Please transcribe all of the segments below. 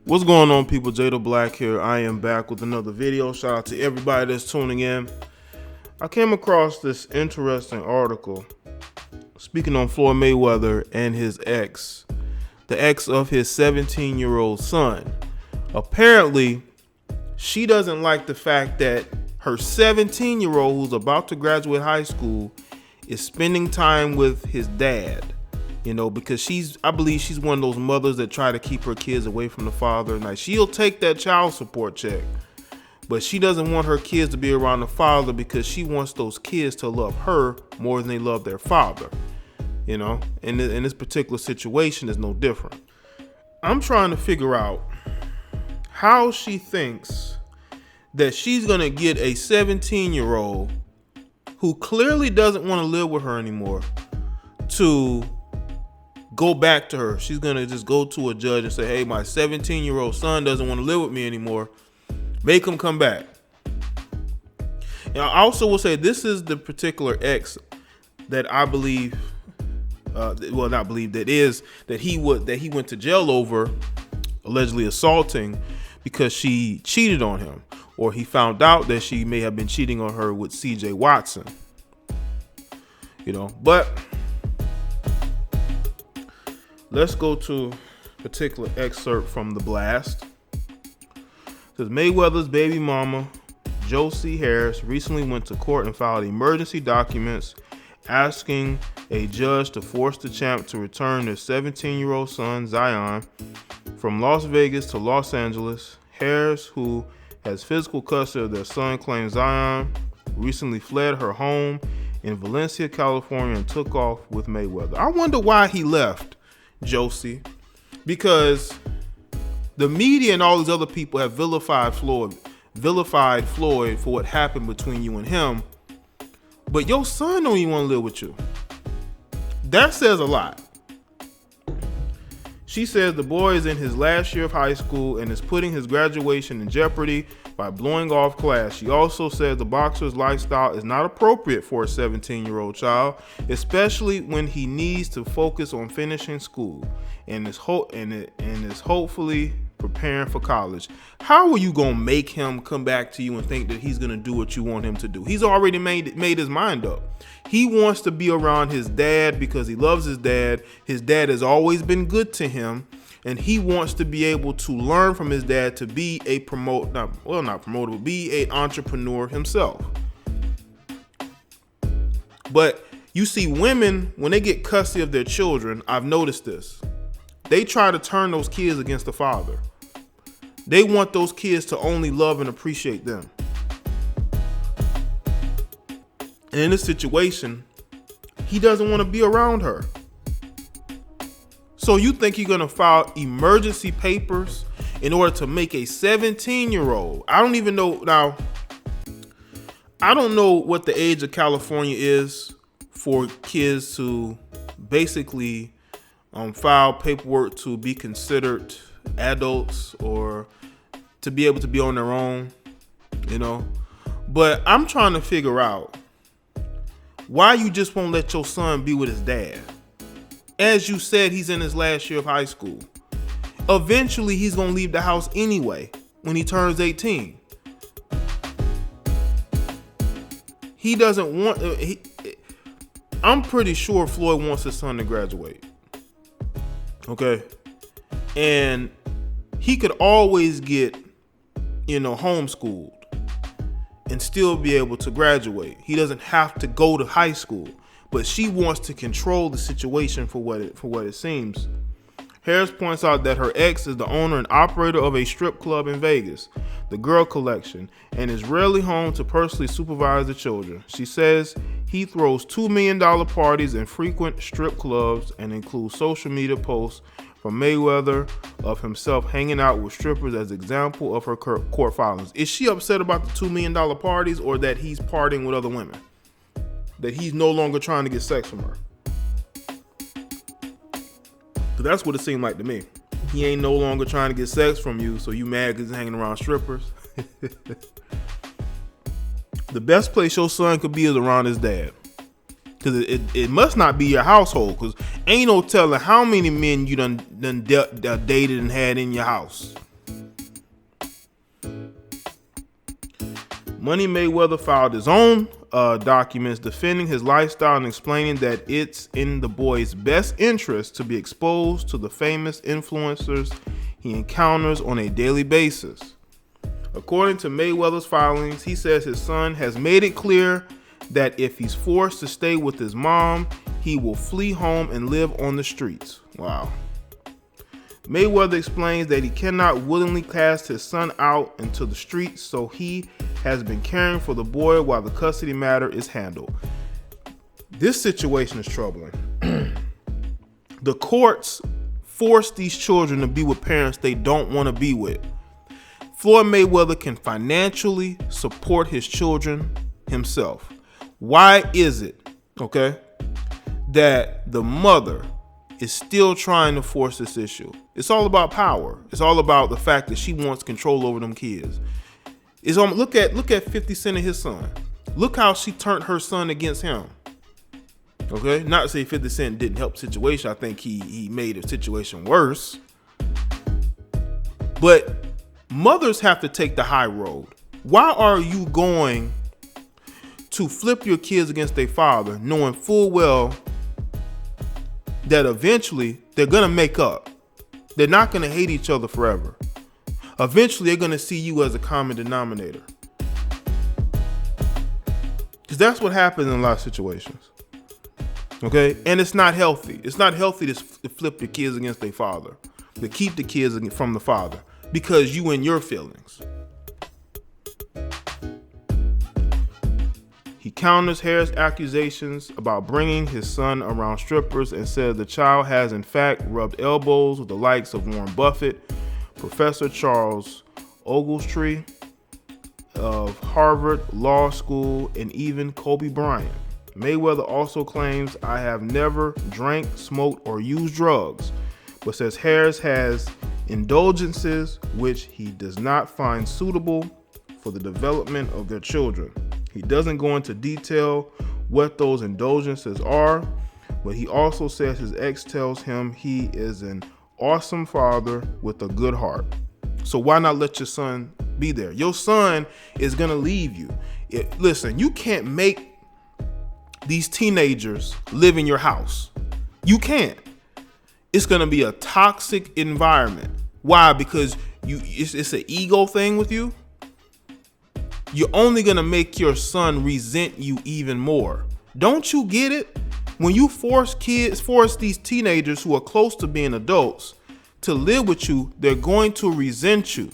What's going on, people? Jada Black here. I am back with another video. Shout out to everybody that's tuning in. I came across this interesting article speaking on Floyd Mayweather and his ex, the ex of his 17-year-old son. Apparently, she doesn't like the fact that her 17-year-old, who's about to graduate high school, is spending time with his dad. You know, because I believe she's one of those mothers that try to keep her kids away from the father. Like, she'll take that child support check, but she doesn't want her kids to be around the father because she wants those kids to love her more than they love their father. You know, and in this particular situation is no different. I'm trying to figure out how she thinks that she's going to get a 17-year-old who clearly doesn't want to live with her anymore to go back to her. She's going to just go to a judge and say, hey, my 17-year-old son doesn't want to live with me anymore. Make him come back. And I also will say this is the particular ex that I believe, that he went to jail over, allegedly assaulting because she cheated on him, or he found out that she may have been cheating on her with CJ Watson. You know, but let's go to a particular excerpt from the blast. It says Mayweather's baby mama, Josie Harris, recently went to court and filed emergency documents asking a judge to force the champ to return their 17-year-old son, Zion, from Las Vegas to Los Angeles. Harris, who has physical custody of their son, claims Zion recently fled her home in Valencia, California, and took off with Mayweather. I wonder why he left, Josie, because the media and all these other people have vilified Floyd for what happened between you and him, but your son don't even want to live with you. That says a lot. She says the boy is in his last year of high school and is putting his graduation in jeopardy by blowing off class. She also says the boxer's lifestyle is not appropriate for a 17-year-old child, especially when he needs to focus on finishing school and is hopefully preparing for college. How are you gonna make him come back to you and think that he's gonna do what you want him to do? He's already made his mind up. He wants to be around his dad because he loves his dad. His dad has always been good to him, and he wants to be able to learn from his dad to be be an entrepreneur himself. But you see, women, when they get custody of their children, I've noticed this. They try to turn those kids against the father. They want those kids to only love and appreciate them. And in this situation, he doesn't want to be around her. So you think you're going to file emergency papers in order to make a 17-year-old? I don't even know. Now, I don't know what the age of California is for kids to basically file paperwork to be considered adults or to be able to be on their own, you know. But I'm trying to figure out why you just won't let your son be with his dad. As you said, he's in his last year of high school. Eventually, he's going to leave the house anyway when he turns 18. He doesn't want... I'm pretty sure Floyd wants his son to graduate. Okay? And he could always get, homeschooled and still be able to graduate. He doesn't have to go to high school, but she wants to control the situation for what it seems. Harris points out that her ex is the owner and operator of a strip club in Vegas, the Girl Collection, and is rarely home to personally supervise the children. She says he throws $2 million parties and frequent strip clubs and includes social media posts from Mayweather of himself hanging out with strippers as example of her court filings. Is she upset about the $2 million parties, or that he's partying with other women? That he's no longer trying to get sex from her? So that's what it seemed like to me. He ain't no longer trying to get sex from you, so you mad because he's hanging around strippers. The best place your son could be is around his dad. Because it must not be your household, because ain't no telling how many men you done dated and had in your house. Money Mayweather filed his own documents defending his lifestyle and explaining that it's in the boy's best interest to be exposed to the famous influencers he encounters on a daily basis. According to Mayweather's filings, he says his son has made it clear that if he's forced to stay with his mom, he will flee home and live on the streets. Wow. Mayweather explains that he cannot willingly cast his son out into the streets, so he has been caring for the boy while the custody matter is handled. This situation is troubling. The courts force these children to be with parents they don't want to be with. Floyd Mayweather can financially support his children himself. Why is it, okay, that the mother is still trying to force this issue? It's all about power. It's all about the fact that she wants control over them kids. Look at 50 Cent and his son. Look how she turned her son against him. Okay, not to say 50 Cent didn't help the situation. I think he made the situation worse. But mothers have to take the high road. Why are you going to flip your kids against their father, knowing full well that eventually they're gonna make up? They're not gonna hate each other forever. Eventually, they're gonna see you as a common denominator. Because that's what happens in a lot of situations. Okay? And it's not healthy. It's not healthy to flip your kids against their father, to keep the kids from the father, because you and your feelings. He counters Harris' accusations about bringing his son around strippers and said the child has in fact rubbed elbows with the likes of Warren Buffett, Professor Charles Ogletree of Harvard Law School, and even Kobe Bryant. Mayweather also claims, "I have never drank, smoked, or used drugs," but says Harris has indulgences which he does not find suitable for the development of their children. He doesn't go into detail what those indulgences are, but he also says his ex tells him he is an awesome father with a good heart. So why not let your son be there? Your son is gonna leave you. Listen, you can't make these teenagers live in your house. You can't. It's gonna be a toxic environment. Why? Because it's an ego thing with you. You're only gonna make your son resent you even more. Don't you get it? When you force these teenagers who are close to being adults to live with you, they're going to resent you.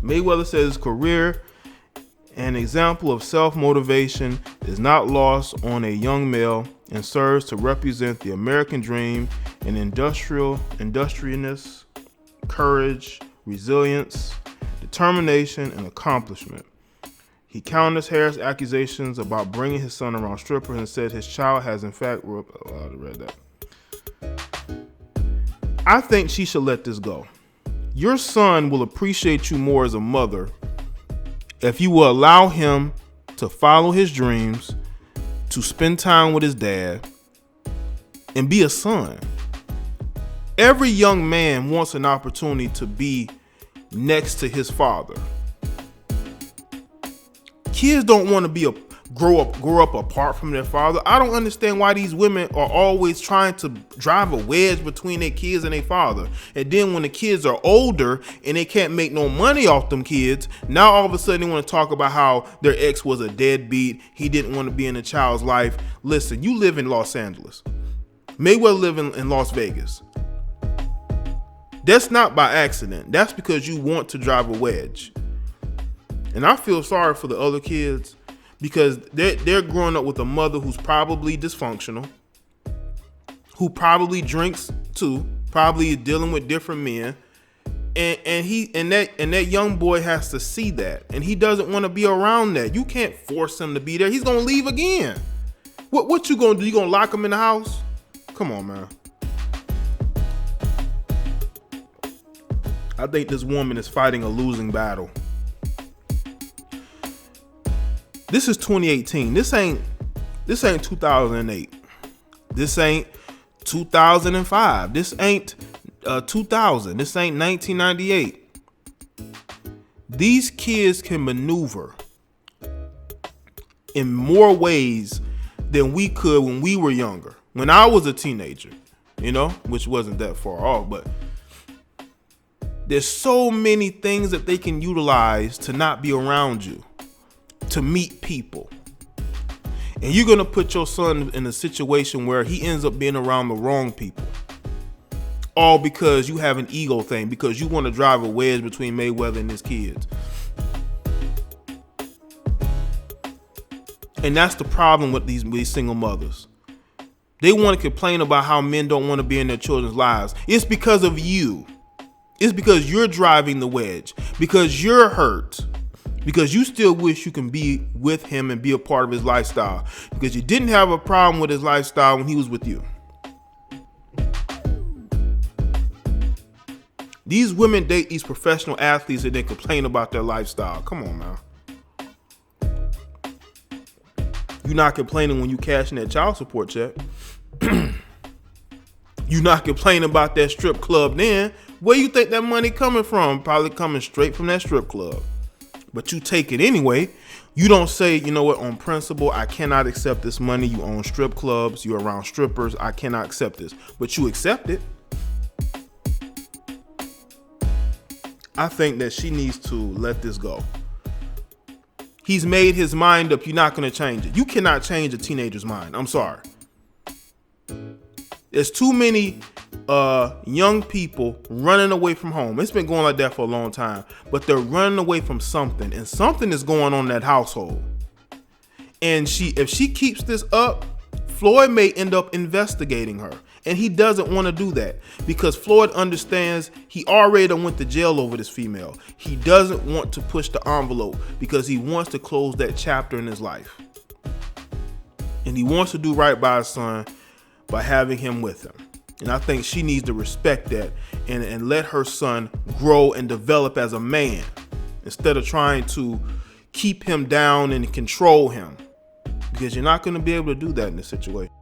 Mayweather says his career, an example of self-motivation, is not lost on a young male and serves to represent the American dream and industriousness, courage, resilience, determination, and accomplishment. He counters Harris' accusations about bringing his son around strippers and said his child has in fact read that. I think she should let this go. Your son will appreciate you more as a mother if you will allow him to follow his dreams, to spend time with his dad, and be a son. Every young man wants an opportunity to be next to his father. Kids don't want to grow up apart from their father. I don't understand why these women are always trying to drive a wedge between their kids and their father. And then when the kids are older and they can't make no money off them kids, now all of a sudden they want to talk about how their ex was a deadbeat. He didn't want to be in a child's life. Listen, you live in Los Angeles. Mayweather live in Las Vegas. That's not by accident. That's because you want to drive a wedge. And I feel sorry for the other kids because they're growing up with a mother who's probably dysfunctional, who probably drinks too, probably is dealing with different men, and that young boy has to see that, and he doesn't want to be around that. You can't force him to be there. He's gonna leave again. What you gonna do? You gonna lock him in the house? Come on, man. I think this woman is fighting a losing battle. This is 2018. This ain't 2008. This ain't 2005. This ain't 2000. This ain't 1998. these kids can maneuver in more ways than we could when we were younger. When I was a teenager, which wasn't that far off, but there's so many things that they can utilize to not be around you, to meet people. And you're going to put your son in a situation where he ends up being around the wrong people. All because you have an ego thing, because you want to drive a wedge between Mayweather and his kids. And that's the problem with these single mothers. They want to complain about how men don't want to be in their children's lives. It's because of you. It's because you're driving the wedge, because you're hurt, because you still wish you can be with him and be a part of his lifestyle, because you didn't have a problem with his lifestyle when he was with you. These women date these professional athletes and then complain about their lifestyle. Come on, man. You're not complaining when you cash in that child support check. You're not complaining about that strip club then. Where you think that money coming from? Probably coming straight from that strip club. But you take it anyway. You don't say, you know what, on principle, I cannot accept this money. You own strip clubs. You're around strippers. I cannot accept this. But you accept it. I think that she needs to let this go. He's made his mind up. You're not going to change it. You cannot change a teenager's mind. I'm sorry. There's too many young people running away from home. It's been going like that for a long time, but they're running away from something, and something is going on in that household. And if she keeps this up, Floyd may end up investigating her. And he doesn't want to do that because Floyd understands he already done went to jail over this female. He doesn't want to push the envelope because he wants to close that chapter in his life. And he wants to do right by his son by having him with him. And I think she needs to respect that and let her son grow and develop as a man instead of trying to keep him down and control him, because you're not going to be able to do that in this situation.